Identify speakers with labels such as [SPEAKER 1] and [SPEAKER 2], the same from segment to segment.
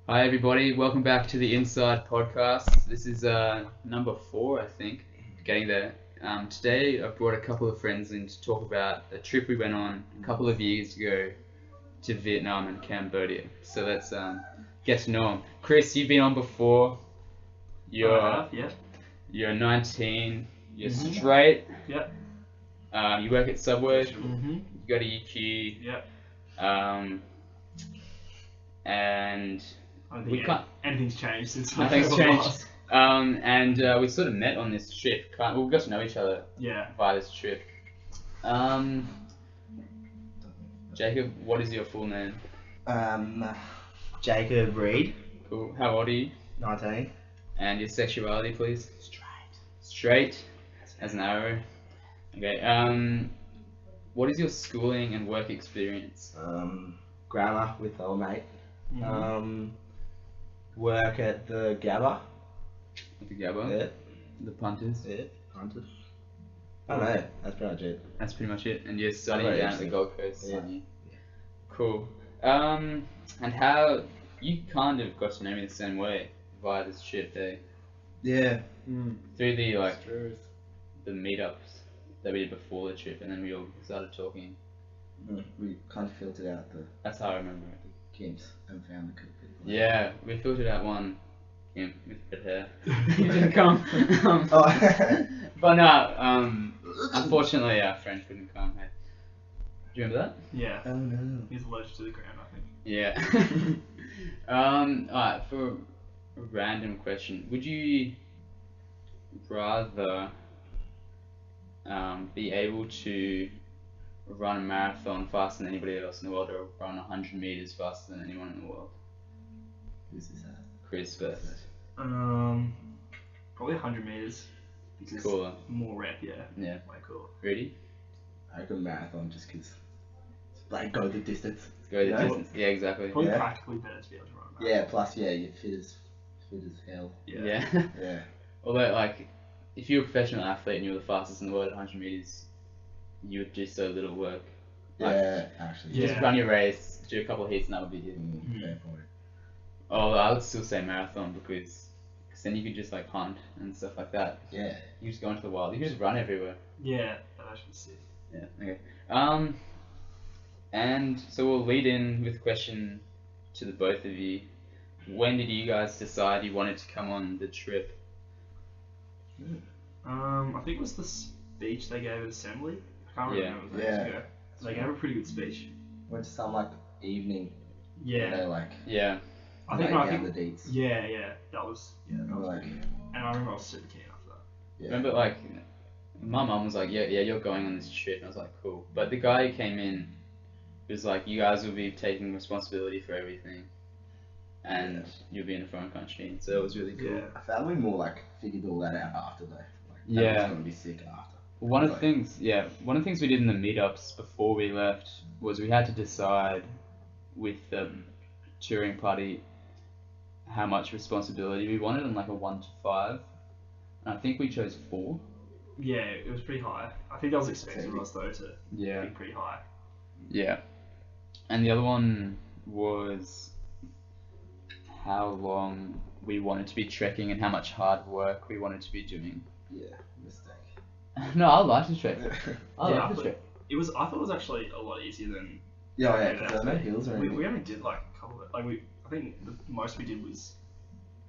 [SPEAKER 1] Hi everybody, welcome back to the Inside Podcast. This is number 4, I think, getting there. Today I've brought a couple of friends in to talk about a trip we went on a couple of years ago to Vietnam and Cambodia. So let's get to know them. Chris, you've been on before.
[SPEAKER 2] Yeah.
[SPEAKER 1] You're 19. You're
[SPEAKER 2] Mhm.
[SPEAKER 1] straight.
[SPEAKER 2] Yep.
[SPEAKER 1] You work at Subway.
[SPEAKER 2] Mm-hmm.
[SPEAKER 1] You go to EQ.
[SPEAKER 2] Yep.
[SPEAKER 1] And
[SPEAKER 2] I don't
[SPEAKER 1] we
[SPEAKER 2] think
[SPEAKER 1] can't.
[SPEAKER 2] anything's changed since
[SPEAKER 1] Nothing's
[SPEAKER 2] the
[SPEAKER 1] changed.
[SPEAKER 2] last.
[SPEAKER 1] We sort of met on this trip. We got to know each other
[SPEAKER 2] Yeah.
[SPEAKER 1] via this trip. Jacob, what is your full name?
[SPEAKER 3] Jacob Reed,
[SPEAKER 1] Cool. How old are you?
[SPEAKER 3] 19.
[SPEAKER 1] And your sexuality, please?
[SPEAKER 3] Straight.
[SPEAKER 1] Straight as an arrow. Okay. What is your schooling and work experience?
[SPEAKER 3] Grammar with old mate.
[SPEAKER 2] Mm-hmm.
[SPEAKER 3] Work at the Gabba.
[SPEAKER 1] At the Gabba?
[SPEAKER 3] Yeah.
[SPEAKER 1] The punters?
[SPEAKER 3] Yeah. Hunters. I don't know. That's pretty much it.
[SPEAKER 1] That's pretty much it. And you're studying
[SPEAKER 3] Very
[SPEAKER 1] down at the
[SPEAKER 3] interesting.
[SPEAKER 1] Gold Coast,
[SPEAKER 3] Yeah.
[SPEAKER 1] aren't you? Cool. And how you kind of got to know me the same way via this trip, eh?
[SPEAKER 3] Yeah.
[SPEAKER 1] Through the the meetups that we did before the trip, and then we all started talking.
[SPEAKER 3] We kind of filtered out the
[SPEAKER 1] That's how I remember it.
[SPEAKER 3] Kimps and found the good people.
[SPEAKER 1] Yeah, we filtered out one Kim with red hair. He didn't come.
[SPEAKER 3] Oh.
[SPEAKER 1] But no, unfortunately our friend couldn't come. Hey. Do you remember that?
[SPEAKER 2] Yeah.
[SPEAKER 3] Oh no.
[SPEAKER 2] He's allergic to the ground, I think.
[SPEAKER 1] Yeah. Alright, for a random question, would you rather be able to run a marathon faster than anybody else in the world, or run 100 meters faster than anyone in the world?
[SPEAKER 3] Who's this at?
[SPEAKER 1] Chris first.
[SPEAKER 2] Probably 100 meters. Because
[SPEAKER 1] Cooler.
[SPEAKER 2] more rep, yeah.
[SPEAKER 1] Yeah.
[SPEAKER 2] Way cool.
[SPEAKER 1] Ready?
[SPEAKER 3] I reckon marathon just because, like, go the distance.
[SPEAKER 1] Go the
[SPEAKER 3] Yeah.
[SPEAKER 1] distance. Yeah, exactly.
[SPEAKER 2] Probably
[SPEAKER 3] Yeah.
[SPEAKER 2] practically better to be able to run. That.
[SPEAKER 3] Yeah, plus, yeah, you're fit as hell.
[SPEAKER 1] Yeah.
[SPEAKER 3] Yeah.
[SPEAKER 1] Although, like, if you're a professional athlete and you're the fastest in the world at 100 meters, you would do so little work. Like,
[SPEAKER 3] Yeah, actually.
[SPEAKER 2] Yeah.
[SPEAKER 1] Just run your race, do a couple of hits, and that would be it.
[SPEAKER 3] Fair point.
[SPEAKER 1] Although I would still say marathon because then you could just like hunt and stuff like that.
[SPEAKER 3] Yeah.
[SPEAKER 1] You just go into the wild. You can just run everywhere.
[SPEAKER 2] Yeah, that actually sick.
[SPEAKER 1] Yeah. Okay. And so we'll lead in with a question to the both of you. When did you guys decide you wanted to come on the trip?
[SPEAKER 2] I think it was the speech they gave at Assembly. I can't
[SPEAKER 1] Yeah.
[SPEAKER 2] remember. It was
[SPEAKER 3] Yeah.
[SPEAKER 2] ages ago. They gave a pretty good speech.
[SPEAKER 3] Went to some, like, evening.
[SPEAKER 2] Yeah.
[SPEAKER 3] Where they, like,
[SPEAKER 1] Yeah.
[SPEAKER 2] I think.
[SPEAKER 3] laid
[SPEAKER 2] I
[SPEAKER 3] down
[SPEAKER 2] think.
[SPEAKER 3] the deets.
[SPEAKER 2] Yeah. That was. Yeah. That was
[SPEAKER 3] Like,
[SPEAKER 2] pretty good. And I remember I was super keen after that.
[SPEAKER 3] yeah.
[SPEAKER 1] Remember, like, my mum was like, yeah, you're going on this trip. And I was like, cool. But the guy who came in was like, you guys will be taking responsibility for everything. And you'll be in a foreign country. And so it was really cool.
[SPEAKER 2] Yeah.
[SPEAKER 3] I found we more, like, figured all that out after, though. Like,
[SPEAKER 1] Yeah.
[SPEAKER 3] That was gonna be sick after.
[SPEAKER 1] One of the
[SPEAKER 3] Like-
[SPEAKER 1] things we did in the meetups before we left was we had to decide with the touring party how much responsibility we wanted on like a 1 to 5. And I think we chose 4.
[SPEAKER 2] Yeah, it was pretty high. I think that was expected of us though to
[SPEAKER 1] Yeah.
[SPEAKER 2] be pretty high.
[SPEAKER 1] Yeah. And the other one was how long we wanted to be trekking and how much hard work we wanted to be doing.
[SPEAKER 3] Yeah, mistake.
[SPEAKER 1] No, I like to trek. I
[SPEAKER 2] Yeah,
[SPEAKER 1] like to
[SPEAKER 2] but-
[SPEAKER 1] trek.
[SPEAKER 2] I thought it was actually a lot easier than
[SPEAKER 3] Yeah,
[SPEAKER 2] Yeah,
[SPEAKER 3] because there are no hills or
[SPEAKER 2] we,
[SPEAKER 3] anything.
[SPEAKER 2] we only did like a couple of I think the most we did was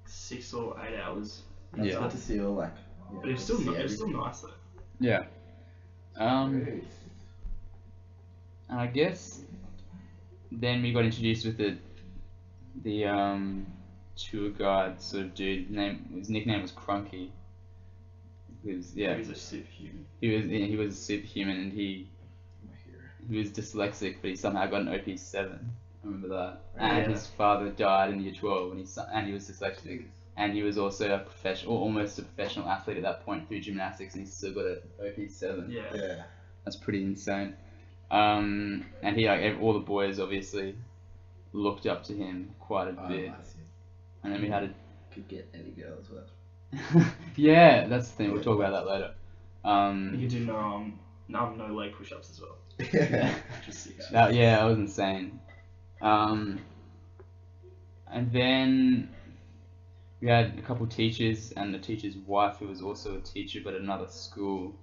[SPEAKER 2] 6 or 8 hours.
[SPEAKER 3] It's
[SPEAKER 1] Yeah.
[SPEAKER 3] good to see all, like, yeah,
[SPEAKER 2] But it was
[SPEAKER 3] to
[SPEAKER 2] still
[SPEAKER 3] see
[SPEAKER 2] it was still
[SPEAKER 3] everything.
[SPEAKER 2] nice though.
[SPEAKER 1] Yeah.
[SPEAKER 3] Really?
[SPEAKER 1] And I guess then we got introduced with the tour guide sort of dude. His nickname was Crunky. He was
[SPEAKER 2] He was a superhuman.
[SPEAKER 1] he was superhuman, and he
[SPEAKER 3] My hero.
[SPEAKER 1] was dyslexic, but he somehow got an OP7. I remember that.
[SPEAKER 2] Yeah.
[SPEAKER 1] And his father died in year 12 and he was dyslexic. And he was also a professional, or almost a professional athlete at that point through gymnastics, and he still got an OP7.
[SPEAKER 2] Yeah.
[SPEAKER 3] Yeah.
[SPEAKER 1] That's pretty insane. And he, like, all the boys obviously looked up to him quite a bit.
[SPEAKER 3] I see.
[SPEAKER 1] And then we had
[SPEAKER 3] Could get any girl as well.
[SPEAKER 1] yeah, that's the thing. We'll talk about that later.
[SPEAKER 2] You could do no leg push ups as well.
[SPEAKER 3] Yeah.
[SPEAKER 2] Which is sick.
[SPEAKER 1] That was insane. And And then we had a couple teachers and the teacher's wife who was also a teacher but at another school.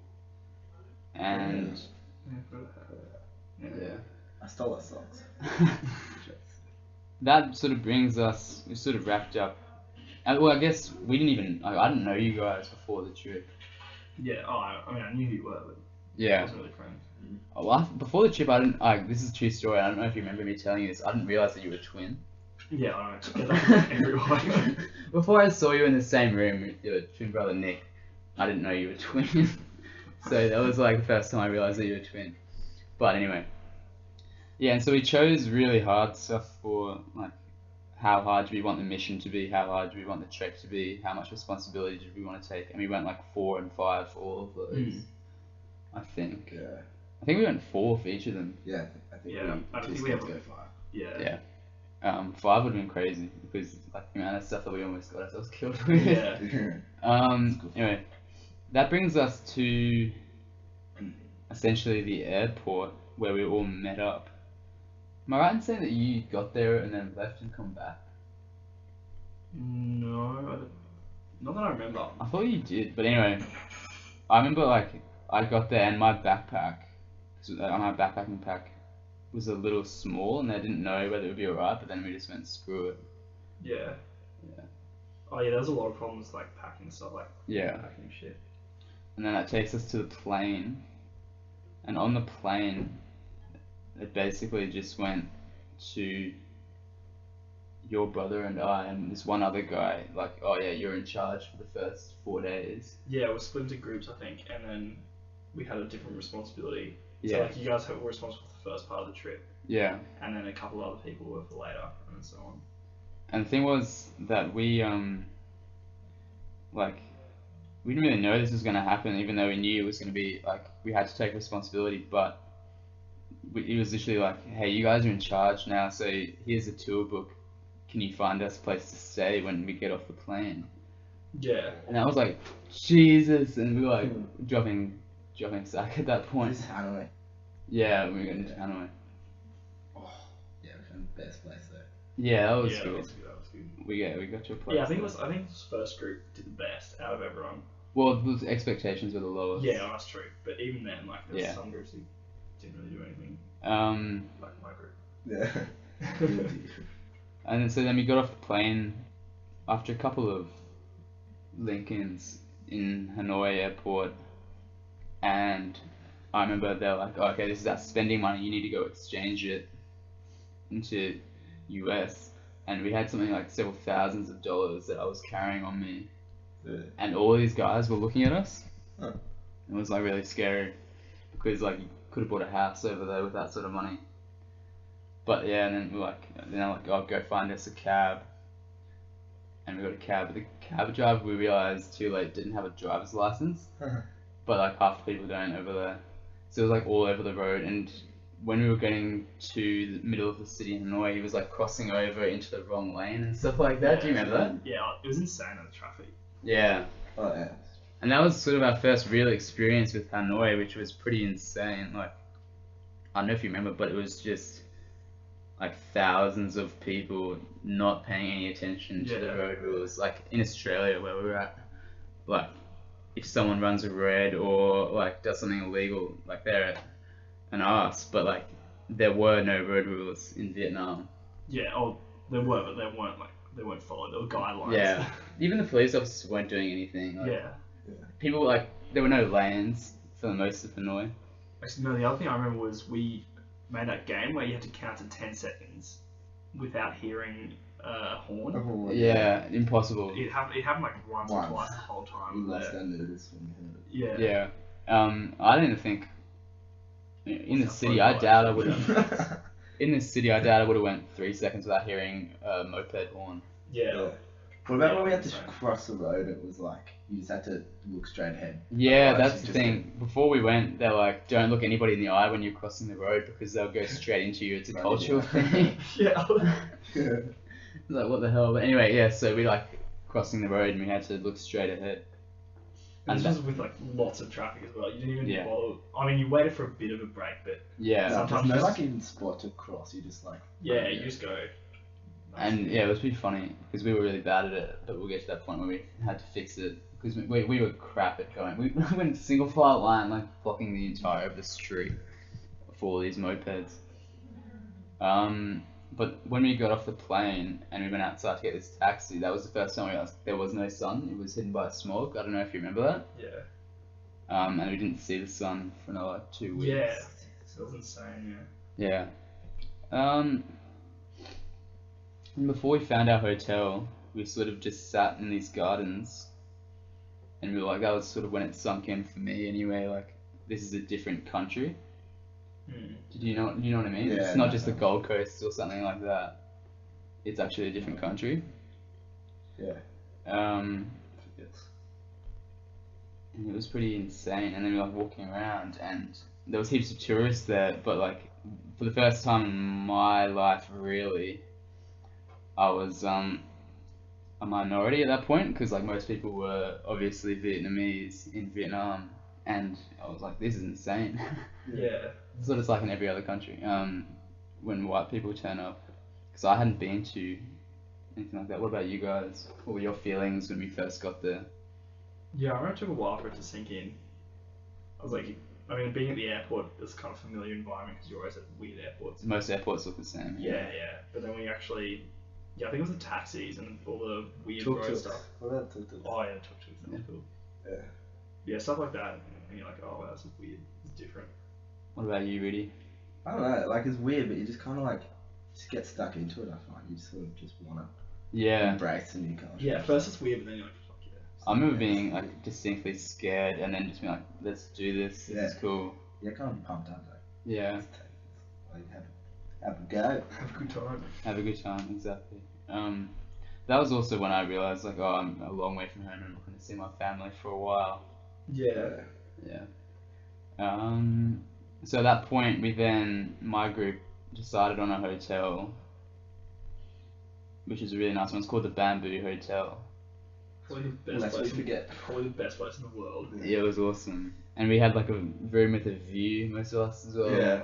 [SPEAKER 1] And
[SPEAKER 2] Yeah.
[SPEAKER 3] I stole her socks.
[SPEAKER 1] that sort of brings us, we sort of wrapped up. Well, I guess we didn't even, I didn't know you guys before the trip.
[SPEAKER 2] Yeah. Oh, I mean, I knew who you were, but I
[SPEAKER 1] Yeah.
[SPEAKER 2] wasn't really friends.
[SPEAKER 1] Well, before the trip, I didn't, this is a true story, I don't know if you remember me telling you this, I didn't realise that you were a twin.
[SPEAKER 2] Yeah, I know. Like everyone.
[SPEAKER 1] Before I saw you in the same room with your twin brother Nick, I didn't know you were a twin. So that was like the first time I realised that you were a twin. But anyway. Yeah, and so we chose really hard stuff for like how hard do we want the mission to be, how hard do we want the trek to be, how much responsibility did we want to take, and we went like 4 and 5 for all of those. I think.
[SPEAKER 3] Yeah.
[SPEAKER 1] I think we went 4 for each of them.
[SPEAKER 3] Yeah, I think
[SPEAKER 2] Yeah, I
[SPEAKER 3] we
[SPEAKER 2] think
[SPEAKER 3] just
[SPEAKER 2] we
[SPEAKER 3] got
[SPEAKER 2] have
[SPEAKER 3] to
[SPEAKER 2] a-
[SPEAKER 3] go 5.
[SPEAKER 2] Yeah.
[SPEAKER 1] Yeah. 5 would have been crazy because like the amount of stuff that we almost got ourselves killed with.
[SPEAKER 2] Yeah.
[SPEAKER 1] Anyway, that brings us to essentially the airport where we all met up. Am I right in saying that you got there and then left and come back?
[SPEAKER 2] No, not that I remember.
[SPEAKER 1] I thought you did, but anyway, I remember like I got there and my backpack, my backpacking pack was a little small and I didn't know whether it would be alright, but then we just went screw it.
[SPEAKER 2] Yeah.
[SPEAKER 1] Yeah.
[SPEAKER 2] Oh yeah, there's a lot of problems like packing stuff, like
[SPEAKER 1] Yeah.
[SPEAKER 2] packing shit.
[SPEAKER 1] And then that takes us to the plane, and on the plane, it basically just went to your brother and I and this one other guy, like, oh yeah, you're in charge for the first 4 days.
[SPEAKER 2] Yeah, we're split into groups, I think, and then we had a different responsibility. So
[SPEAKER 1] Yeah.
[SPEAKER 2] like you guys were responsible for the first part of the trip,
[SPEAKER 1] Yeah.
[SPEAKER 2] and then a couple of other people were for later, and so on.
[SPEAKER 1] And the thing was that we like we didn't really know this was gonna happen, even though we knew it was gonna be like we had to take responsibility. But it was literally like, hey, you guys are in charge now, so here's a tour book. Can you find us a place to stay when we get off the plane?
[SPEAKER 2] Yeah.
[SPEAKER 1] And I was like, Jesus, and we were like dropping sack at that point.
[SPEAKER 3] This is Hanoi.
[SPEAKER 1] Yeah, we were going to Hanoi.
[SPEAKER 3] Oh, yeah, we found the best place though.
[SPEAKER 1] Yeah, that was
[SPEAKER 2] Yeah,
[SPEAKER 1] good.
[SPEAKER 2] that was good. That was good.
[SPEAKER 1] We got to a place.
[SPEAKER 2] Yeah, I think
[SPEAKER 1] there.
[SPEAKER 2] this first group did the best out of everyone.
[SPEAKER 1] Well, the expectations were the lowest.
[SPEAKER 2] Yeah, that's true. But even then, like, there's
[SPEAKER 1] Yeah.
[SPEAKER 2] some groups who didn't really do anything,
[SPEAKER 1] Um,
[SPEAKER 2] like my group.
[SPEAKER 3] Yeah.
[SPEAKER 1] and then, so then we got off the plane after a couple of Lincolns in Hanoi airport, and I remember they were like, oh, okay, this is our spending money, you need to go exchange it into US, and we had something like several thousands of dollars that I was carrying on me,
[SPEAKER 3] Yeah.
[SPEAKER 1] and all these guys were looking at us.
[SPEAKER 3] Huh.
[SPEAKER 1] It was like really scary because like you could have bought a house over there with that sort of money. But yeah, and then we're like, oh, go find us a cab. And we got a cab, but the cab driver, we realized too late, didn't have a driver's license. But like half the people don't over there, so it was like all over the road. And when we were getting to the middle of the city in Hanoi, he was like crossing over into the wrong lane and stuff like that. Do you remember that?
[SPEAKER 2] Yeah, it was insane on the traffic.
[SPEAKER 1] Yeah.
[SPEAKER 3] Oh yeah.
[SPEAKER 1] And that was sort of our first real experience with Hanoi, which was pretty insane. Like, I don't know if you remember, but it was just like thousands of people not paying any attention to the
[SPEAKER 2] Yeah.
[SPEAKER 1] road rules. Like in Australia where we were at, like if someone runs a red or like does something illegal, like they're an ass. But like there were no road rules in Vietnam.
[SPEAKER 2] Yeah, there were, but they weren't followed. There were guidelines.
[SPEAKER 1] Yeah. Even the police officers weren't doing anything. Like,
[SPEAKER 2] Yeah.
[SPEAKER 1] people like there were no lanes for the most of Hanoi.
[SPEAKER 2] Actually, no, the other thing I remember was we made that game where you had to count to 10 seconds without hearing a horn.
[SPEAKER 3] Oh,
[SPEAKER 1] Yeah, impossible.
[SPEAKER 2] It happened like once or
[SPEAKER 3] Once.
[SPEAKER 2] twice the whole
[SPEAKER 3] We
[SPEAKER 2] time.
[SPEAKER 3] lost our noodles when we heard it.
[SPEAKER 2] Yeah.
[SPEAKER 1] Yeah. I didn't think in the
[SPEAKER 2] What's that
[SPEAKER 1] city.
[SPEAKER 2] photo
[SPEAKER 1] I doubt I
[SPEAKER 2] like?
[SPEAKER 1] would have. In the city, I doubt I would have went 3 seconds without hearing a moped horn.
[SPEAKER 2] Yeah.
[SPEAKER 3] What about when we had to
[SPEAKER 2] Sorry.
[SPEAKER 3] cross the road? It was like you just had to look straight ahead.
[SPEAKER 1] Yeah,
[SPEAKER 3] Otherwise
[SPEAKER 1] that's
[SPEAKER 3] you
[SPEAKER 1] the
[SPEAKER 3] just
[SPEAKER 1] thing. Before we went, they're like, don't look anybody in the eye when you're crossing the road because they'll go straight into you. It's a
[SPEAKER 3] Right,
[SPEAKER 1] cultural
[SPEAKER 3] yeah.
[SPEAKER 1] thing.
[SPEAKER 2] Yeah.
[SPEAKER 1] Like, what the hell? But anyway, yeah, so we like crossing the road and we had to look straight ahead.
[SPEAKER 2] And this
[SPEAKER 1] And
[SPEAKER 2] was with like lots of traffic as well. You didn't even
[SPEAKER 1] Yeah.
[SPEAKER 2] bother. I mean, you waited for a bit of a break, but
[SPEAKER 1] Yeah.
[SPEAKER 3] No, there's
[SPEAKER 2] Sometimes
[SPEAKER 3] no
[SPEAKER 2] just-
[SPEAKER 3] like even spot to cross. You just like
[SPEAKER 2] yeah, you just go.
[SPEAKER 1] And yeah, it was pretty funny because we were really bad at it, but we'll get to that point where we had to fix it because we were crap at going. We went single file line, like blocking the entire of the street for all these mopeds. But when we got off the plane and we went outside to get this taxi, that was the first time we realized there was no sun. It was hidden by smoke. I don't know if you remember that.
[SPEAKER 2] Yeah.
[SPEAKER 1] And we didn't see the sun for another 2 weeks.
[SPEAKER 2] Yeah. It was insane.
[SPEAKER 1] Yeah. And before we found our hotel, we sort of just sat in these gardens, and we were like, that was sort of when it sunk in for me anyway. Like, this is a different country. Did you know what I mean?
[SPEAKER 3] Yeah,
[SPEAKER 1] It's not just the Gold Coast or something like that. It's actually a different country.
[SPEAKER 3] Yeah.
[SPEAKER 1] And it was pretty insane. And then we were like walking around, and there was heaps of tourists there. But like, for the first time in my life, really, I was a minority at that point because like most people were obviously Vietnamese in Vietnam, and I was like, this is insane.
[SPEAKER 2] Yeah.
[SPEAKER 1] It's what it's like in every other country. When white people turn up, because I hadn't been to anything like that. What about you guys? What were your feelings when we first got there?
[SPEAKER 2] Yeah, I remember it took a while for it to sink in. I was like, I mean, being at the airport, it's kind of familiar environment because you're always at weird airports.
[SPEAKER 1] Most airports look the same.
[SPEAKER 2] Yeah. But then when you actually, I think it was the taxis and all the weird road
[SPEAKER 3] Tuk-tuks.
[SPEAKER 2] stuff.
[SPEAKER 3] What about tuk-tuks?
[SPEAKER 2] Oh yeah, tuk-tuks, that was cool.
[SPEAKER 3] Yeah.
[SPEAKER 2] Yeah, stuff like that, and you're like, oh wow, this is weird, it's different.
[SPEAKER 1] What about you, Rudy?
[SPEAKER 3] I don't know, like it's weird, but you just kind of like just get stuck into it. I find you sort of just want to
[SPEAKER 1] Yeah.
[SPEAKER 3] embrace the new culture.
[SPEAKER 2] Yeah, at first it's weird, but then you're like, fuck yeah.
[SPEAKER 1] I remember being like distinctly scared, and then just being like, let's do this. This is
[SPEAKER 3] Yeah.
[SPEAKER 1] cool.
[SPEAKER 3] Yeah, kind of pumped up. Like,
[SPEAKER 1] Yeah.
[SPEAKER 3] let's take this. Like have a go.
[SPEAKER 2] Have a good time.
[SPEAKER 1] Have a good time. Exactly. That was also when I realized like, oh, I'm a long way from home. I'm not going to see my family for a while.
[SPEAKER 2] Yeah.
[SPEAKER 1] Yeah. So at that point, my group decided on a hotel, which is a really nice one. It's called the Bamboo Hotel.
[SPEAKER 2] Probably the best
[SPEAKER 3] Lest we
[SPEAKER 2] place.
[SPEAKER 3] forget.
[SPEAKER 2] Probably the best place in the world.
[SPEAKER 1] Yeah, it was awesome. And we had like a room with a view, most of us as well.
[SPEAKER 3] Yeah.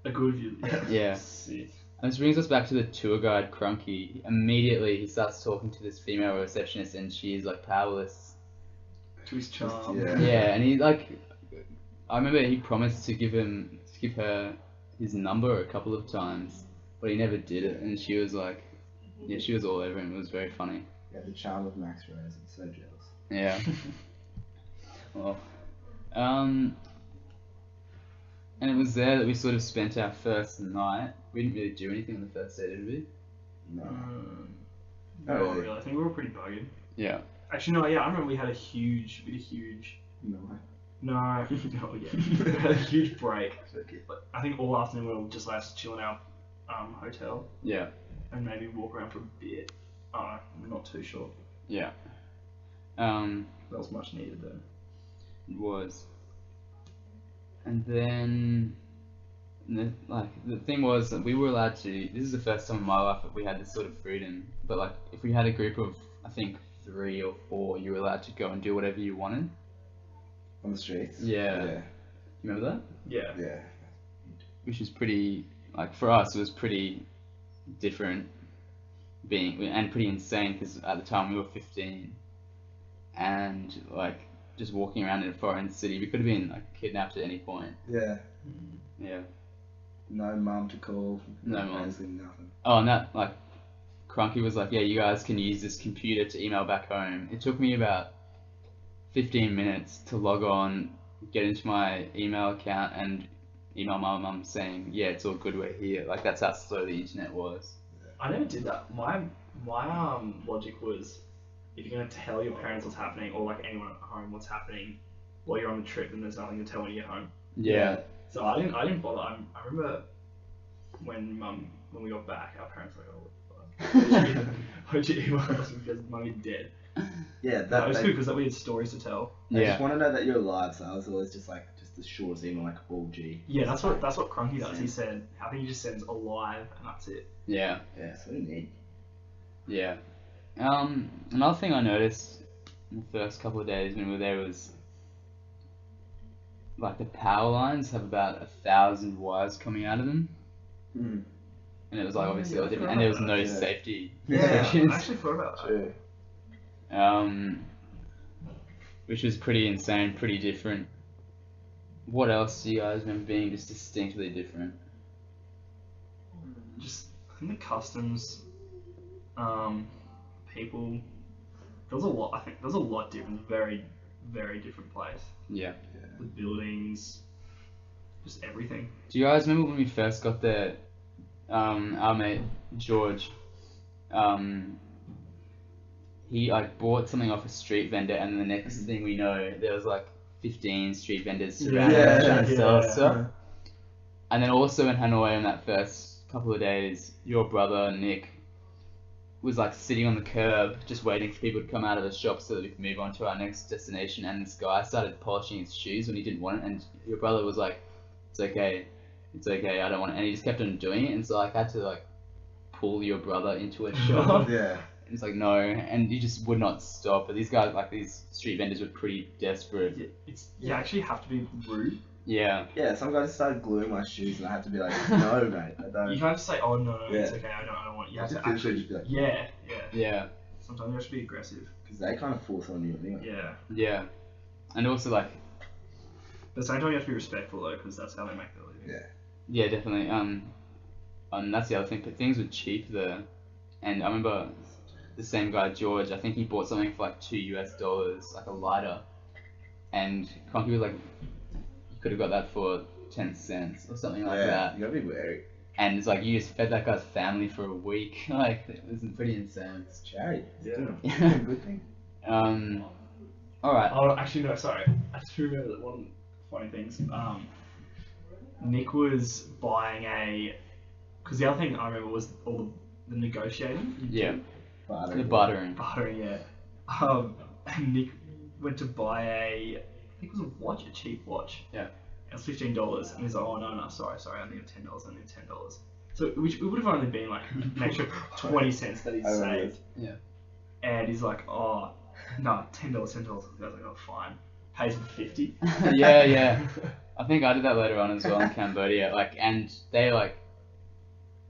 [SPEAKER 2] A good view.
[SPEAKER 1] Yeah.
[SPEAKER 2] Sick.
[SPEAKER 1] And this brings us back to the tour guide, Crunky. Immediately, he starts talking to this female receptionist, and she's like powerless.
[SPEAKER 2] To his charm.
[SPEAKER 3] Yeah.
[SPEAKER 1] Yeah, and he like, I remember he promised to give her his number a couple of times, but he never did it. And she was like, yeah, she was all over him. It was very funny.
[SPEAKER 3] Yeah, the charm of Max Rose. I'm so jealous.
[SPEAKER 1] Yeah. Well, and it was there that we sort of spent our first night. We didn't really do anything on the first day, did we?
[SPEAKER 3] No.
[SPEAKER 2] No,
[SPEAKER 3] Oh, really?
[SPEAKER 2] really. I think we were pretty buggered.
[SPEAKER 1] Yeah.
[SPEAKER 2] Actually, no, yeah, I remember we had a huge.
[SPEAKER 3] No.
[SPEAKER 2] No, yeah. We had a huge break.
[SPEAKER 3] Okay.
[SPEAKER 2] But I think all afternoon we were just allowed to chill in our hotel
[SPEAKER 1] Yeah.
[SPEAKER 2] and maybe walk around for a bit. I'm not too sure.
[SPEAKER 1] Yeah.
[SPEAKER 2] That was much needed though.
[SPEAKER 1] It was. And then, the thing was that we were allowed to. This is the first time in my life that we had this sort of freedom. But like, if we had a group of, I think 3 or 4, you were allowed to go and do whatever you wanted.
[SPEAKER 3] On the streets?
[SPEAKER 1] Yeah.
[SPEAKER 3] Yeah.
[SPEAKER 1] You remember that?
[SPEAKER 2] Yeah.
[SPEAKER 3] Yeah.
[SPEAKER 1] Which is pretty, like for us, it was pretty different, and pretty insane because at the time we were 15, and like just walking around in a foreign city, we could have been like kidnapped at any point.
[SPEAKER 3] Yeah.
[SPEAKER 1] Yeah.
[SPEAKER 3] No mum to call.
[SPEAKER 1] No mum.
[SPEAKER 3] friends, nothing.
[SPEAKER 1] Oh, and that like, Crunky was like, yeah, you guys can use this computer to email back home. It took me about 15 minutes to log on, get into my email account, and email my mum saying, yeah, it's all good, we're here. Like, that's how slow the internet was.
[SPEAKER 2] I never did that. My logic was, if you're gonna tell your parents what's happening, or like anyone at home what's happening while you're on the trip, then there's nothing to tell when you get home.
[SPEAKER 1] Yeah.
[SPEAKER 2] So I didn't bother. I remember when we got back, our parents were like, oh, what the fuck? Why'd you email us because mummy's dead?
[SPEAKER 3] Yeah,
[SPEAKER 2] That was good because we had stories to tell.
[SPEAKER 3] I
[SPEAKER 1] Yeah.
[SPEAKER 3] just want to know that you're alive, so I was always just the shortest email, like all G.
[SPEAKER 2] Yeah, that's what Crunky does. He said, I think he just sends alive and that's it.
[SPEAKER 1] Yeah.
[SPEAKER 3] Yeah, so you need.
[SPEAKER 1] Yeah. Another thing I noticed in the first couple of days when we were there was like the power lines have about 1,000 wires coming out of them.
[SPEAKER 3] Mm.
[SPEAKER 1] and it was like obviously
[SPEAKER 2] yeah,
[SPEAKER 1] all
[SPEAKER 2] I
[SPEAKER 1] different,
[SPEAKER 2] forgot
[SPEAKER 1] and there was
[SPEAKER 2] about
[SPEAKER 1] no
[SPEAKER 3] that, yeah.
[SPEAKER 1] safety
[SPEAKER 2] Yeah, I
[SPEAKER 1] restrictions,
[SPEAKER 2] actually forgot about that.
[SPEAKER 3] True.
[SPEAKER 1] which was pretty insane, pretty different. What else do you guys remember being just distinctly different?
[SPEAKER 2] Just I think the customs, people. There was a lot. I think there was a lot different. Very, very different place.
[SPEAKER 1] Yeah.
[SPEAKER 2] The buildings, just everything.
[SPEAKER 1] Do you guys remember when we first got there? Our mate George, he like bought something off a street vendor, and the next thing we know, there was like 15 street vendors surrounding us trying to sell us stuff. And then also in Hanoi on that first couple of days, your brother Nick was like sitting on the curb just waiting for people to come out of the shop so that we could move on to our next destination, and this guy started polishing his shoes when he didn't want it, and your brother was like, it's okay, I don't want it, and he just kept on doing it, and so like, I had to like pull your brother into a shop.
[SPEAKER 3] Yeah.
[SPEAKER 1] And it's like, no, and he just would not stop. But these guys, like these street vendors, were pretty desperate.
[SPEAKER 2] You actually have to be rude.
[SPEAKER 1] Yeah.
[SPEAKER 3] Yeah, some guy just started gluing my shoes and I had to be like, no, mate, I don't.
[SPEAKER 2] You can't just say, oh no, it's
[SPEAKER 3] Yeah.
[SPEAKER 2] okay, I don't want it. You
[SPEAKER 3] I
[SPEAKER 2] have
[SPEAKER 3] just
[SPEAKER 2] to
[SPEAKER 3] literally
[SPEAKER 2] actually.
[SPEAKER 3] just be like,
[SPEAKER 2] Yeah.
[SPEAKER 1] Yeah.
[SPEAKER 2] Sometimes you have to be aggressive.
[SPEAKER 3] because they kind of force on you anyway.
[SPEAKER 2] Yeah.
[SPEAKER 1] Yeah. And also like,
[SPEAKER 2] But at the same time, you have to be respectful though, because that's how they make their living.
[SPEAKER 3] Yeah.
[SPEAKER 1] yeah, definitely. That's the other thing. But things were cheap there, and I remember the same guy George. I think he bought something for like $2, like a lighter, and Conky was like, you could have got that for 10 cents or something like that.
[SPEAKER 3] You gotta be wary.
[SPEAKER 1] And it's like you just fed that guy's family for a week. Like it was pretty insane.
[SPEAKER 3] It's charity.
[SPEAKER 2] Yeah.
[SPEAKER 3] It's a good thing.
[SPEAKER 1] All right.
[SPEAKER 2] Oh, actually, no, sorry. I just remember that one of the funny things. Nick was buying because the other thing I remember was all the negotiating.
[SPEAKER 1] Yeah.
[SPEAKER 3] But
[SPEAKER 1] The buttering.
[SPEAKER 2] Bartering, yeah. And Nick went to buy I think it was a watch, a cheap watch.
[SPEAKER 1] Yeah.
[SPEAKER 2] It was $15, and he's like, oh no, sorry, I need $10, So which it would have only been like an extra 20 cents that he'd
[SPEAKER 3] I remember
[SPEAKER 2] saved.
[SPEAKER 1] Yeah.
[SPEAKER 2] And he's like, oh, no, $10. I was like, oh, fine. Pays him 50.
[SPEAKER 1] Yeah. I think I did that later on as well in Cambodia. Like, and they like,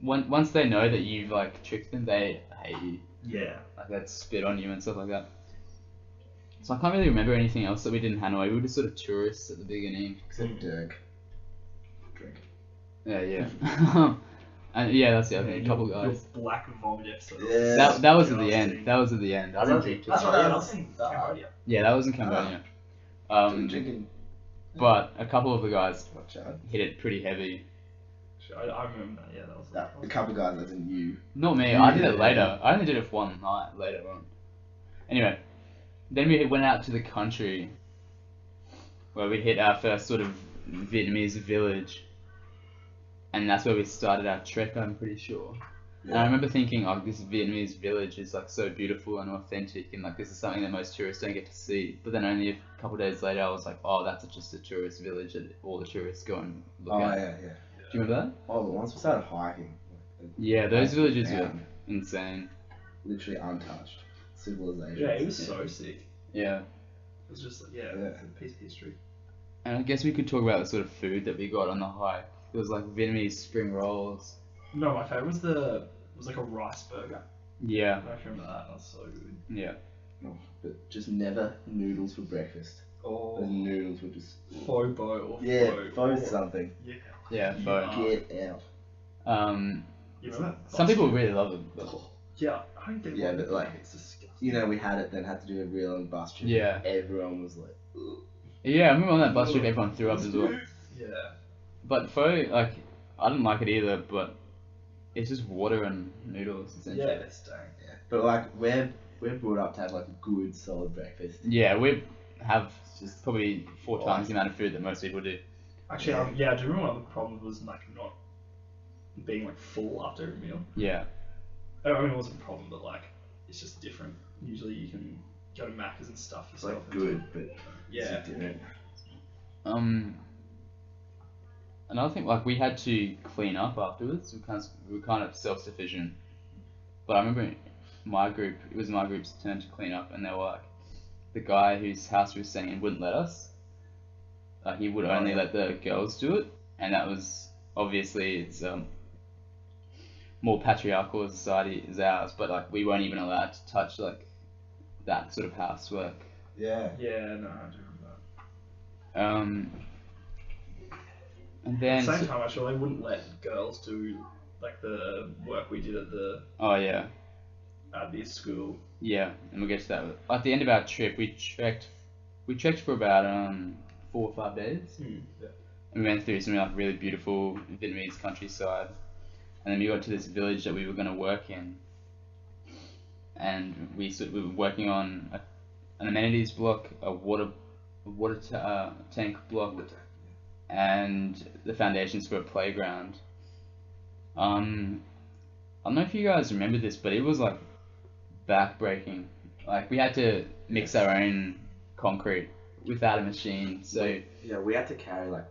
[SPEAKER 1] once they know that you've like tricked them, they hate you.
[SPEAKER 2] Yeah.
[SPEAKER 1] Like they'd spit on you and stuff like that. So I can't really remember anything else that we did in Hanoi. We were just sort of tourists at the beginning.
[SPEAKER 3] Except Dirk. Drink.
[SPEAKER 1] Yeah. And yeah, that's the other thing. A couple guys.
[SPEAKER 2] Your black vomit episode.
[SPEAKER 3] Yeah.
[SPEAKER 1] That was at the end. That was at the end. I didn't drink too
[SPEAKER 2] That's
[SPEAKER 1] much.
[SPEAKER 2] right, yeah, I was in Cambodia.
[SPEAKER 1] Yeah, that was in Cambodia.
[SPEAKER 3] Drinking.
[SPEAKER 1] But a couple of the guys
[SPEAKER 3] Watch out.
[SPEAKER 1] hit it pretty heavy.
[SPEAKER 2] I remember that, yeah, that was
[SPEAKER 3] A couple of guys, as in you.
[SPEAKER 1] Not me. I did it later. I only did it for one night later on. Anyway, then we went out to the country where we hit our first sort of Vietnamese village, and that's where we started our trek, I'm pretty sure. And I remember thinking, oh, this Vietnamese village is like so beautiful and authentic, and like this is something that most tourists don't get to see. But then only a couple of days later, I was like, oh, that's just a tourist village that all the tourists go and look at.
[SPEAKER 3] Yeah.
[SPEAKER 1] Do you remember that?
[SPEAKER 3] Oh, but once we started hiking.
[SPEAKER 1] Yeah, those villages were
[SPEAKER 3] down,
[SPEAKER 1] insane.
[SPEAKER 3] literally untouched. Civilization.
[SPEAKER 2] Yeah, it was so sick.
[SPEAKER 1] Yeah.
[SPEAKER 2] It was just like,
[SPEAKER 3] Yeah.
[SPEAKER 2] it's a piece of history.
[SPEAKER 1] And I guess we could talk about the sort of food that we got on the hike. It was like Vietnamese spring rolls.
[SPEAKER 2] No, my favourite was like a rice burger.
[SPEAKER 1] Yeah.
[SPEAKER 2] I remember that. That was so good.
[SPEAKER 1] Yeah.
[SPEAKER 3] Oh, but just never noodles for breakfast.
[SPEAKER 2] Oh,
[SPEAKER 3] Those noodles were just.
[SPEAKER 2] pho bo or
[SPEAKER 3] Yeah,
[SPEAKER 2] pho.
[SPEAKER 3] pho's something.
[SPEAKER 2] Yeah.
[SPEAKER 1] Yeah, pho.
[SPEAKER 3] Get out.
[SPEAKER 2] You remember that?
[SPEAKER 1] Some people really love it. But
[SPEAKER 2] Yeah, I don't get
[SPEAKER 3] Yeah,
[SPEAKER 2] why
[SPEAKER 3] but
[SPEAKER 2] people
[SPEAKER 3] like,
[SPEAKER 2] think it's disgusting.
[SPEAKER 3] You know, we had it, then had to do a real long bus trip.
[SPEAKER 1] Yeah.
[SPEAKER 3] Everyone was like, ugh.
[SPEAKER 1] yeah, I remember on that bus trip everyone threw up as well.
[SPEAKER 2] Yeah.
[SPEAKER 1] But pho, like, I didn't like it either, but it's just water and noodles, essentially.
[SPEAKER 2] Yeah, it's dang.
[SPEAKER 3] Yeah. But like, we're brought up to have like a good, solid breakfast.
[SPEAKER 1] Yeah, we have
[SPEAKER 3] Just
[SPEAKER 1] probably 4 times the amount of food that most people do.
[SPEAKER 2] Actually, I do remember one of the problems was like not being like full after every meal.
[SPEAKER 1] Yeah.
[SPEAKER 2] I mean, it wasn't a problem, but like, it's just different. Usually you can go to Macca's and stuff
[SPEAKER 3] it's
[SPEAKER 2] yourself.
[SPEAKER 3] like good, but
[SPEAKER 2] Yeah.
[SPEAKER 3] it's different.
[SPEAKER 1] Another thing, like we had to clean up afterwards. We were kind of self-sufficient. But I remember it was my group's turn to clean up, and they were like, the guy whose house we were staying in wouldn't let us. He would only let the girls do it, and that was obviously it's more patriarchal society as ours, but like we weren't even allowed to touch like that sort of housework.
[SPEAKER 3] Yeah.
[SPEAKER 2] Yeah, no, I do remember that.
[SPEAKER 1] And
[SPEAKER 2] At
[SPEAKER 1] then
[SPEAKER 2] the same time, I sure they wouldn't let girls do like the work we did
[SPEAKER 1] oh yeah,
[SPEAKER 2] at this school.
[SPEAKER 1] yeah, and we'll get to that. At the end of our trip, we trekked for about 4 or 5 days.
[SPEAKER 2] Yeah.
[SPEAKER 1] And we went through some like really beautiful Vietnamese countryside, and then we got to this village that we were going to work in, and we were working on an amenities block, a water tank block, and the foundations for a playground. I don't know if you guys remember this, but it was like back-breaking. Like we had to mix our own concrete without a machine, so
[SPEAKER 3] Yeah, we had to carry like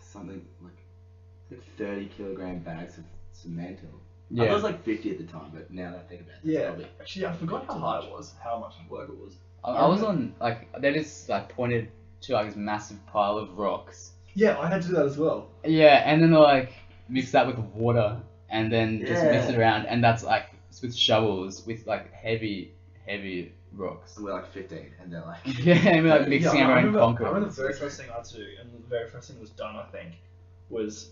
[SPEAKER 3] something like 30-kilogram bags of cement. I thought it was like 50 at the time, but now that I think about it, it's probably
[SPEAKER 2] Actually, I forgot how hard it was, how much work it was.
[SPEAKER 1] I was on like they just like pointed to like this massive pile of rocks.
[SPEAKER 2] Yeah, I had to do that as well.
[SPEAKER 1] Yeah, and then like mix that with water and then just mix it
[SPEAKER 3] Yeah.
[SPEAKER 1] around, and that's like with shovels with like heavy rocks.
[SPEAKER 3] and we're like 15, and they're like
[SPEAKER 1] Yeah, and we're like mixing our own
[SPEAKER 2] I
[SPEAKER 1] concrete.
[SPEAKER 2] remember the very first thing I had to do, and the very first thing was done, I think, was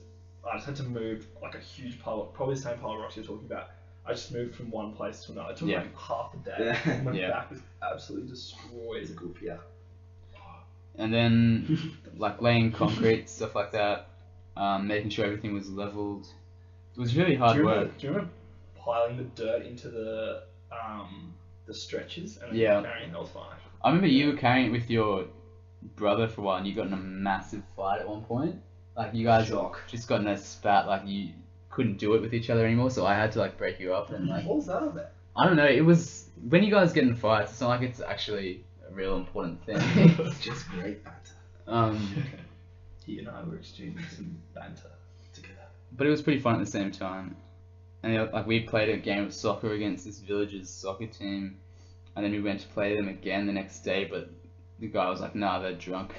[SPEAKER 2] I just had to move like a huge pile, probably the same pile of rocks you're talking about. I just moved from one place to another. It took
[SPEAKER 1] Yeah.
[SPEAKER 2] like half a day.
[SPEAKER 3] Yeah.
[SPEAKER 2] My
[SPEAKER 1] Yeah.
[SPEAKER 2] back was absolutely destroyed.
[SPEAKER 3] it's a good yeah.
[SPEAKER 1] And then like laying concrete, stuff like that, making sure everything was leveled. It was really hard work.
[SPEAKER 2] Do you remember piling the dirt into the stretchers and then
[SPEAKER 1] Yeah.
[SPEAKER 2] carrying? That was fun. Actually.
[SPEAKER 1] I remember you were carrying it with your brother for a while, and you got in a massive fight at one point. Like you guys
[SPEAKER 3] Shock.
[SPEAKER 1] just got in a spat, like you couldn't do it with each other anymore, so I had to like break you up and like
[SPEAKER 2] What was that about?
[SPEAKER 1] I don't know. It was when you guys get in fights, it's not like it's actually a real important thing.
[SPEAKER 3] It's just great banter
[SPEAKER 2] He and I were exchanging some banter.
[SPEAKER 3] together.
[SPEAKER 1] But it was pretty fun at the same time. And like we played a game of soccer against this village's soccer team, and then we went to play them again the next day. But the guy was like, "Nah, they're drunk,"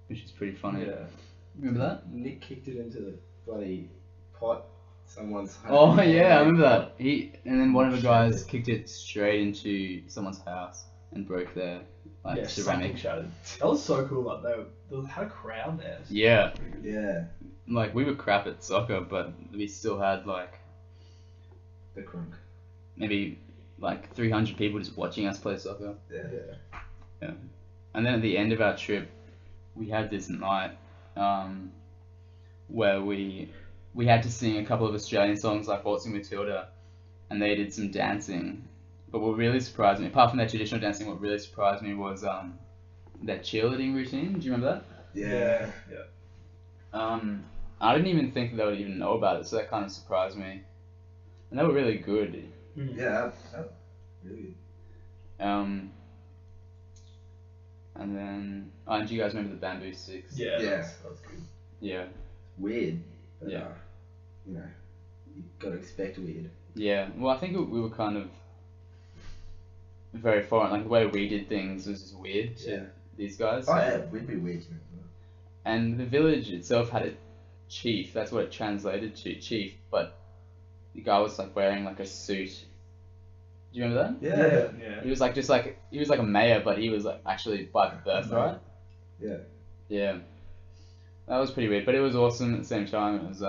[SPEAKER 1] which is pretty funny.
[SPEAKER 2] Yeah.
[SPEAKER 1] Remember that?
[SPEAKER 3] Nick kicked it into the bloody pot. Someone's.
[SPEAKER 1] Oh yeah, I remember that. And then one of the guys kicked it straight into someone's house and broke their like
[SPEAKER 2] Yeah,
[SPEAKER 1] ceramic.
[SPEAKER 2] something shattered. That was so cool. Like they had a crowd there.
[SPEAKER 1] Yeah,
[SPEAKER 3] Yeah,
[SPEAKER 1] like we were crap at soccer, but we still had like
[SPEAKER 3] the crunk.
[SPEAKER 1] maybe like 300 people just watching us play soccer.
[SPEAKER 3] Yeah.
[SPEAKER 1] And then at the end of our trip, we had this night where we had to sing a couple of Australian songs like Waltzing Matilda, and they did some dancing. But what really surprised me, apart from their traditional dancing, what really surprised me was their cheerleading routine. Do you remember that?
[SPEAKER 3] Yeah.
[SPEAKER 1] I didn't even think they would even know about it, so that kind of surprised me. And they were really good.
[SPEAKER 3] Yeah. Really good.
[SPEAKER 1] And then, do you guys remember the bamboo sticks?
[SPEAKER 2] Yeah.
[SPEAKER 3] Yeah.
[SPEAKER 2] That was good.
[SPEAKER 1] Yeah.
[SPEAKER 3] Weird. But,
[SPEAKER 1] Yeah.
[SPEAKER 3] You know, you gotta expect weird.
[SPEAKER 1] Yeah. Well, I think we were kind of very foreign. Like the way we did things was just weird to these guys.
[SPEAKER 3] Oh yeah, we'd be weird.
[SPEAKER 1] And the village itself had a chief. That's what it translated to, chief. But the guy was like wearing like a suit. Do you remember that?
[SPEAKER 3] Yeah.
[SPEAKER 1] He was like he was like a mayor, but he was like actually by birthright.
[SPEAKER 3] Yeah.
[SPEAKER 1] Yeah. That was pretty weird, but it was awesome at the same time. It was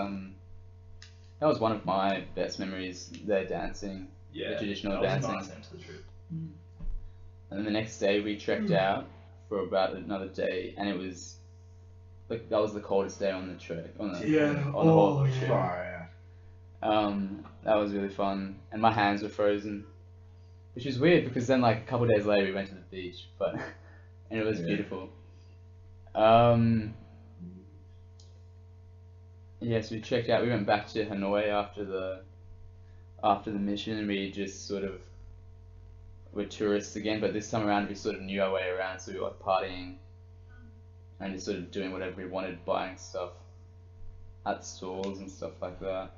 [SPEAKER 1] that was one of my best memories. Their dancing,
[SPEAKER 2] Yeah.
[SPEAKER 1] the traditional
[SPEAKER 2] that was
[SPEAKER 1] dancing.
[SPEAKER 2] a nice end to the trip.
[SPEAKER 1] And then the next day we trekked out for about another day, and it was like that was the coldest day on the trek on the on the whole trip.
[SPEAKER 3] Far
[SPEAKER 1] That was really fun, and my hands were frozen, which is weird because then like a couple of days later we went to the beach, but and it was beautiful. Yes, we checked out. We went back to Hanoi after the mission, and we just sort of were tourists again. But this time around, we sort of knew our way around, so we were like partying and just sort of doing whatever we wanted, buying stuff at stores and stuff like that.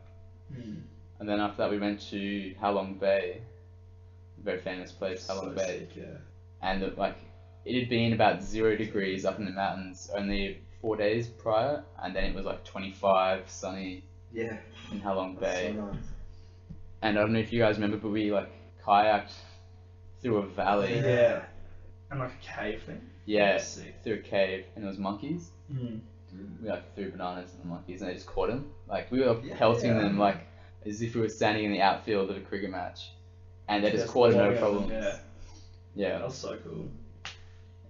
[SPEAKER 1] And then after that, we went to Halong Bay, a very famous place, Halong Bay.
[SPEAKER 2] Sick, yeah.
[SPEAKER 1] And it had been about 0 degrees up in the mountains only 4 days prior, and then it was like 25, sunny,
[SPEAKER 3] Yeah.
[SPEAKER 1] in Halong Bay.
[SPEAKER 3] So nice.
[SPEAKER 1] And I don't know if you guys remember, but we like kayaked through a valley.
[SPEAKER 2] Yeah. And like a cave thing.
[SPEAKER 1] Yeah,
[SPEAKER 2] Sick.
[SPEAKER 1] through a cave, and there was monkeys.
[SPEAKER 2] Mm.
[SPEAKER 1] We like threw bananas at the monkeys, and they just caught them. Like we were pelting them like as if we were standing in the outfield of a cricket match, and they just caught them no problem. Yeah.
[SPEAKER 2] That was so cool.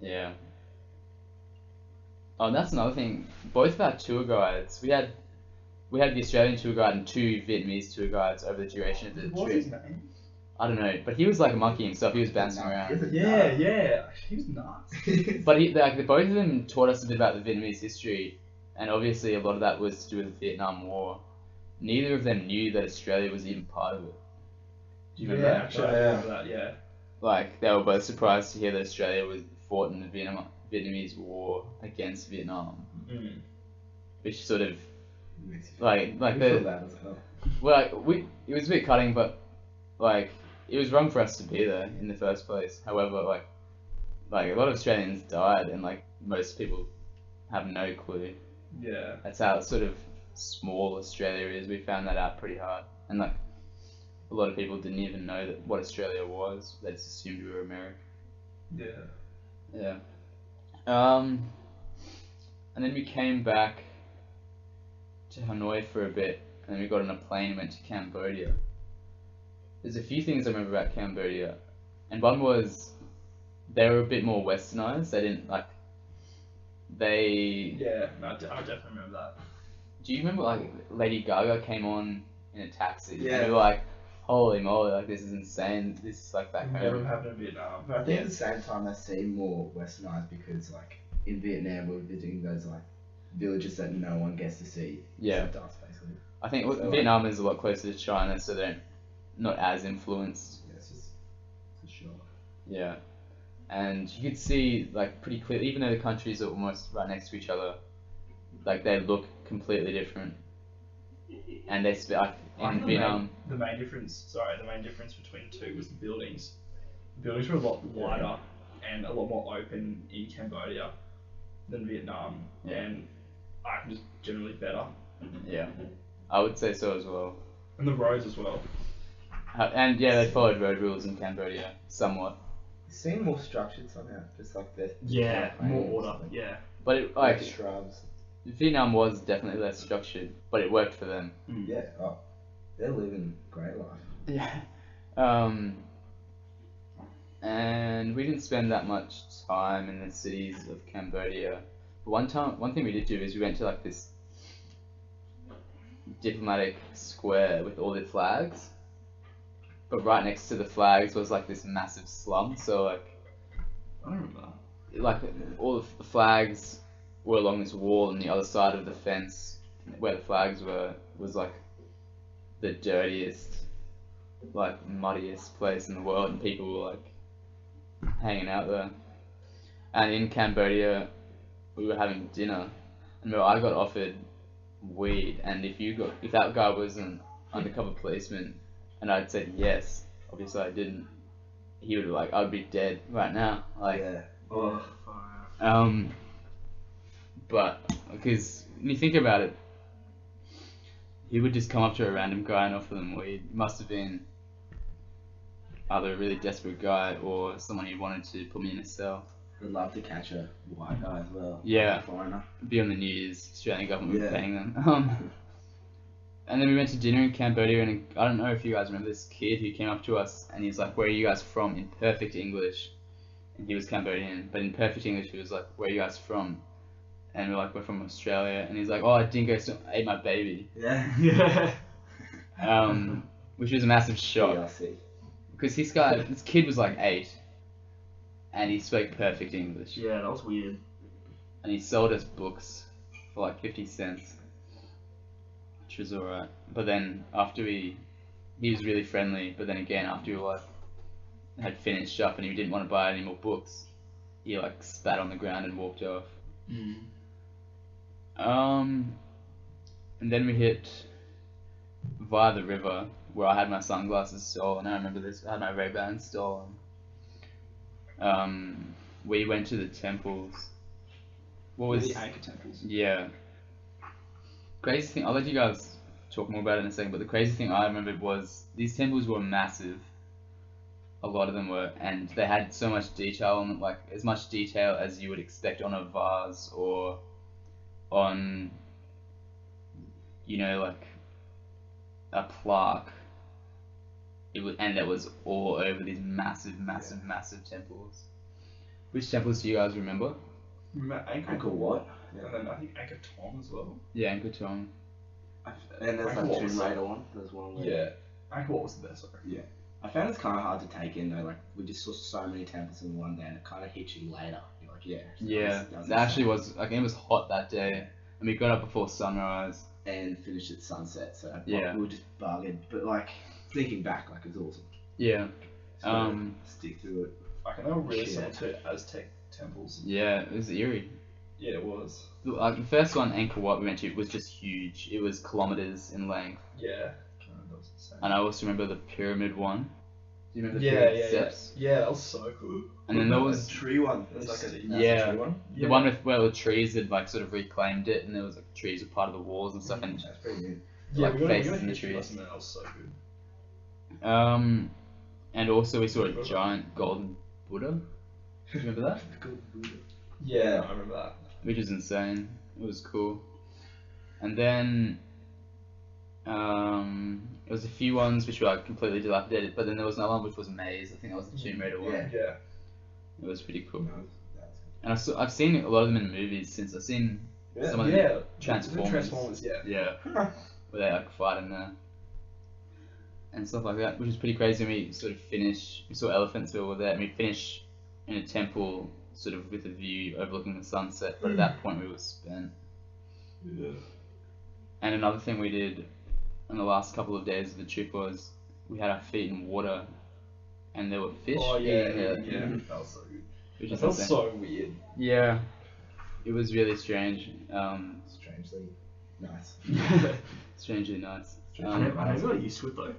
[SPEAKER 1] Yeah. Oh, and that's another thing. Both of our tour guides, we had the Australian tour guide and 2 Vietnamese tour guides over the duration of the
[SPEAKER 2] What's
[SPEAKER 1] trip.
[SPEAKER 2] his name?
[SPEAKER 1] I don't know, but he was like a monkey himself. He was bouncing around.
[SPEAKER 2] Yeah. He was nuts.
[SPEAKER 1] But both of them taught us a bit about the Vietnamese history, and obviously a lot of that was to do with the Vietnam War. Neither of them knew that Australia was even part of it. Do you remember that?
[SPEAKER 2] Actually, I remember that. Yeah.
[SPEAKER 1] Like they were both surprised to hear that Australia was fought in the Vietnamese War against Vietnam, which sort of like the it was a bit cutting, but like it was wrong for us to be there in the first place. However, like a lot of Australians died, and like most people have no clue.
[SPEAKER 2] Yeah.
[SPEAKER 1] That's how sort of small Australia is. We found that out pretty hard, and like a lot of people didn't even know what Australia was. They just assumed we were America. Yeah. And then we came back to Hanoi for a bit, and then we got on a plane and went to Cambodia. There's a few things I remember about Cambodia, and one was they were a bit more westernized. They didn't like they.
[SPEAKER 2] Yeah, no, I definitely remember that.
[SPEAKER 1] Do you remember like Lady Gaga came on in a taxi?
[SPEAKER 3] Yeah.
[SPEAKER 1] And we were like, holy moly, like this is insane. This is like back
[SPEAKER 2] Never
[SPEAKER 1] home.
[SPEAKER 2] happened in Vietnam.
[SPEAKER 3] But I think at the same time they seem more westernized because like in Vietnam we're visiting those like villages that no one gets to see.
[SPEAKER 1] Yeah.
[SPEAKER 3] Except us, basically.
[SPEAKER 1] I think
[SPEAKER 3] So,
[SPEAKER 1] Vietnam is a lot closer to China, so they're not as influenced.
[SPEAKER 3] Yeah, it's a shock.
[SPEAKER 1] Yeah. And you could see like pretty clearly, even though the countries are almost right next to each other, like they look completely different. And they in Vietnam.
[SPEAKER 2] The main difference between the two was the buildings. The buildings were a lot wider and a lot more open in Cambodia than Vietnam, and just generally better.
[SPEAKER 1] Yeah, I would say so as well.
[SPEAKER 2] And the roads as well.
[SPEAKER 1] And yeah, they followed road rules in Cambodia somewhat.
[SPEAKER 3] It seemed more structured somehow, just like the
[SPEAKER 2] more order. Yeah,
[SPEAKER 1] but it like
[SPEAKER 3] shrubs.
[SPEAKER 1] Vietnam was definitely less structured, but it worked for them.
[SPEAKER 3] Yeah, they're living a great life.
[SPEAKER 1] Yeah. And we didn't spend that much time in the cities of Cambodia. But one thing we did do is we went to like this diplomatic square with all the flags. But right next to the flags was like this massive slum. So like,
[SPEAKER 2] I remember that.
[SPEAKER 1] Like all of the flags were along this wall, and the other side of the fence where the flags were was like the dirtiest, like muddiest place in the world, and people were like hanging out there. And in Cambodia, we were having dinner, and I got offered weed, and if that guy was an undercover policeman, and I'd said yes, obviously I didn't, he would be like, I'd be dead right now, like.
[SPEAKER 3] Yeah.
[SPEAKER 1] But because when you think about it, he would just come up to a random guy and offer them weed. It must have been either a really desperate guy or someone who wanted to put me in a cell.
[SPEAKER 3] I'd love to catch a white guy as well.
[SPEAKER 1] Yeah.
[SPEAKER 3] A foreigner.
[SPEAKER 1] Be on the news. Australian government was paying them. And then we went to dinner in Cambodia, and I don't know if you guys remember this kid who came up to us, and he's like, "Where are you guys from?" in perfect English. And he was Cambodian, but in perfect English he was like, "Where are you guys from?" And we're like, "We're from Australia." And he's like, "Oh, dingo ate my baby."
[SPEAKER 3] Yeah.
[SPEAKER 1] Which was a massive shock. Because this kid was like 8, and he spoke perfect English.
[SPEAKER 2] Yeah, that was weird.
[SPEAKER 1] And he sold us books for like 50 cents, which was alright. But then after he was really friendly, but then again after we like had finished up and he didn't want to buy any more books, he like spat on the ground and walked off. And then we hit via the river, where I had my sunglasses stolen. I remember this. I had my Ray-Bans stolen. We went to the temples. What was
[SPEAKER 2] the anchor temples?
[SPEAKER 1] Yeah. Crazy thing. I'll let you guys talk more about it in a second. But the crazy thing I remembered was these temples were massive. A lot of them were, and they had so much detail on them, like as much detail as you would expect on a vase or on, like a plaque. And that was all over these massive temples. Which temples do you guys remember?
[SPEAKER 2] Angkor
[SPEAKER 3] Wat?
[SPEAKER 2] Yeah. And then I think Angkor Thom as well.
[SPEAKER 1] Yeah, Angkor Thom.
[SPEAKER 3] And there's like Tomb Raider one. There's one where...
[SPEAKER 2] Yeah. Angkor Wat was the best, sorry.
[SPEAKER 3] Yeah. I found it's kind of hard to take in though. Like we just saw so many temples in one day, and it kind of hits you later. You're like, yeah.
[SPEAKER 1] Yeah. It actually was like it was hot that day, and we got up before sunrise
[SPEAKER 3] and finished at sunset. So
[SPEAKER 1] yeah,
[SPEAKER 3] we were just bugging. But like thinking back, like it's awesome.
[SPEAKER 1] Yeah.
[SPEAKER 3] Stick through it.
[SPEAKER 2] I can know really similar to Aztec temples.
[SPEAKER 1] Yeah, it was eerie.
[SPEAKER 2] Yeah, it was.
[SPEAKER 1] Like the first one, Angkor Wat, we went to, was just huge. It was kilometers in length.
[SPEAKER 2] Yeah.
[SPEAKER 1] And I also remember the pyramid one. Do you remember the
[SPEAKER 2] pyramid
[SPEAKER 1] steps?
[SPEAKER 2] Yeah, that was so cool.
[SPEAKER 1] And then there was
[SPEAKER 3] a tree one. There's like a tree one.
[SPEAKER 1] The one with where the trees had like sort of reclaimed it, and there was like trees were part of the walls and stuff, and
[SPEAKER 3] that's pretty good.
[SPEAKER 1] Yeah, like faces
[SPEAKER 2] in
[SPEAKER 1] the trees.
[SPEAKER 2] That was so good.
[SPEAKER 1] And also we saw a giant golden Buddha. Do you remember that?
[SPEAKER 3] Golden Buddha.
[SPEAKER 2] Yeah, I remember that.
[SPEAKER 1] Which is insane. It was cool. And then there was a few ones which were like completely dilapidated, but then there was another one which was a maze. I think that was the Tomb Raider one.
[SPEAKER 2] Yeah.
[SPEAKER 1] It was pretty cool. And I've seen a lot of them in movies since. I've seen some of the Transformers. Yeah. Where they like fight in there. And stuff like that, which is pretty crazy. And we sort of finished, we saw elephants over there, and we finished in a temple sort of with a view overlooking the sunset, but at that point we were spent.
[SPEAKER 3] Yeah.
[SPEAKER 1] And another thing we did in the last couple of days of the trip was we had our feet in water, and there were fish.
[SPEAKER 2] Oh yeah. That was so good.
[SPEAKER 1] Which
[SPEAKER 2] felt so weird.
[SPEAKER 1] Yeah, it was really strange.
[SPEAKER 3] Strangely nice.
[SPEAKER 1] Strangely nice.
[SPEAKER 2] I never got used to it though.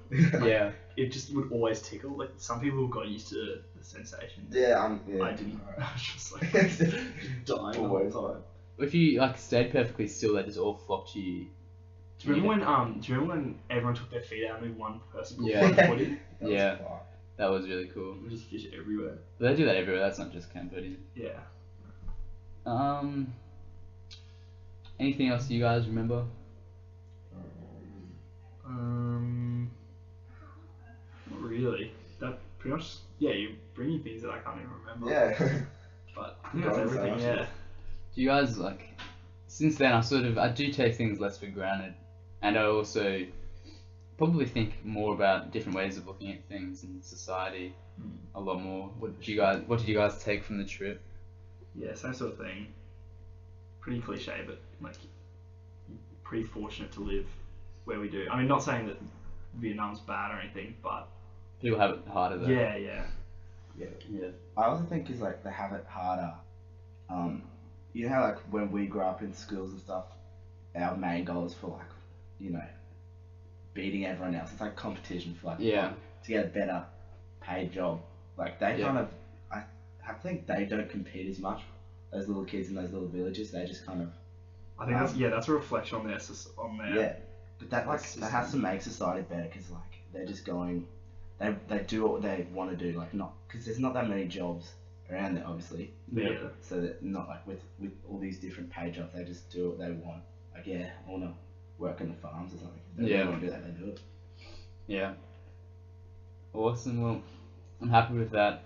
[SPEAKER 1] Yeah.
[SPEAKER 2] It just would always tickle. Like some people got used to the sensation.
[SPEAKER 3] Yeah,
[SPEAKER 2] I didn't. I was just like dying the whole time.
[SPEAKER 1] If you like stayed perfectly still, they just all flopped to you.
[SPEAKER 2] Do you remember when everyone took their feet out and only one person put
[SPEAKER 1] one
[SPEAKER 2] foot in?
[SPEAKER 1] Yeah. That was really cool.
[SPEAKER 2] There was just fish everywhere.
[SPEAKER 1] But they do that everywhere. That's not just Cambodia.
[SPEAKER 2] Yeah.
[SPEAKER 1] Anything else you guys remember?
[SPEAKER 2] Not really. That pretty much. Yeah, you're bringing things that I can't even remember.
[SPEAKER 3] Yeah.
[SPEAKER 2] But I think that's everything. Yeah.
[SPEAKER 1] Do you guys like? Since then, I do take things less for granted, and I also probably think more about different ways of looking at things in society a lot more. What did you guys take from the trip?
[SPEAKER 2] Yeah, same sort of thing. Pretty cliche, but like pretty fortunate to live where we do. I mean, not saying that Vietnam's bad or anything, but
[SPEAKER 1] people have it harder though.
[SPEAKER 2] Yeah.
[SPEAKER 3] I also think is like they have it harder. You know how like when we grew up in schools and stuff, our main goal is for like, beating everyone else. It's like competition for like to get a better paid job. Like they kind of, I think they don't compete as much. Those little kids in those little villages, they just kind of.
[SPEAKER 2] I think that's a reflection on their
[SPEAKER 3] Yeah, but that has to make society better because like they're just going, they do what they want to do, like not because there's not that many jobs around there obviously.
[SPEAKER 2] Yeah.
[SPEAKER 3] So that not like with all these different paid jobs, they just do what they want. Like I want to work in the farms or something. If they really want to do that, they do it.
[SPEAKER 1] Yeah. Awesome. Well, I'm happy with that.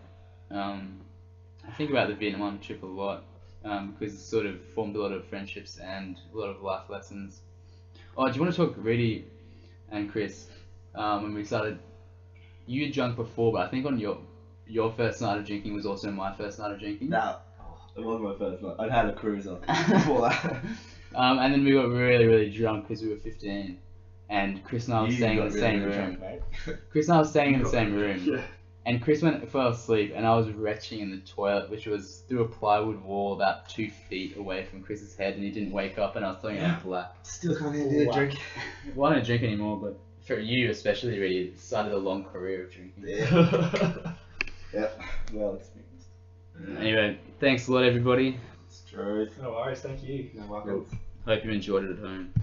[SPEAKER 1] I think about the Vietnam trip a lot because it sort of formed a lot of friendships and a lot of life lessons. Oh, do you want to talk, Reedy and Chris? When we started, you had drunk before, but I think on your first night of drinking was also my first night of drinking.
[SPEAKER 3] No, it wasn't my first night. I'd had a cruiser before that.
[SPEAKER 1] And then we got really, really drunk because we were 15, and Chris and I were staying in the same room. Chris and I were staying in the same room.
[SPEAKER 2] Yeah.
[SPEAKER 1] And Chris fell asleep, and I was retching in the toilet, which was through a plywood wall about 2 feet away from Chris's head, and he didn't wake up, and I was throwing him black.
[SPEAKER 3] Still can't handle a drink.
[SPEAKER 1] Well, I don't drink anymore, but for you especially, really, it started a long career of drinking.
[SPEAKER 3] Yeah. Well experienced.
[SPEAKER 1] Anyway, thanks a lot, everybody.
[SPEAKER 3] It's true.
[SPEAKER 2] No worries, thank you.
[SPEAKER 3] You're welcome.
[SPEAKER 1] Hope you enjoyed it at home.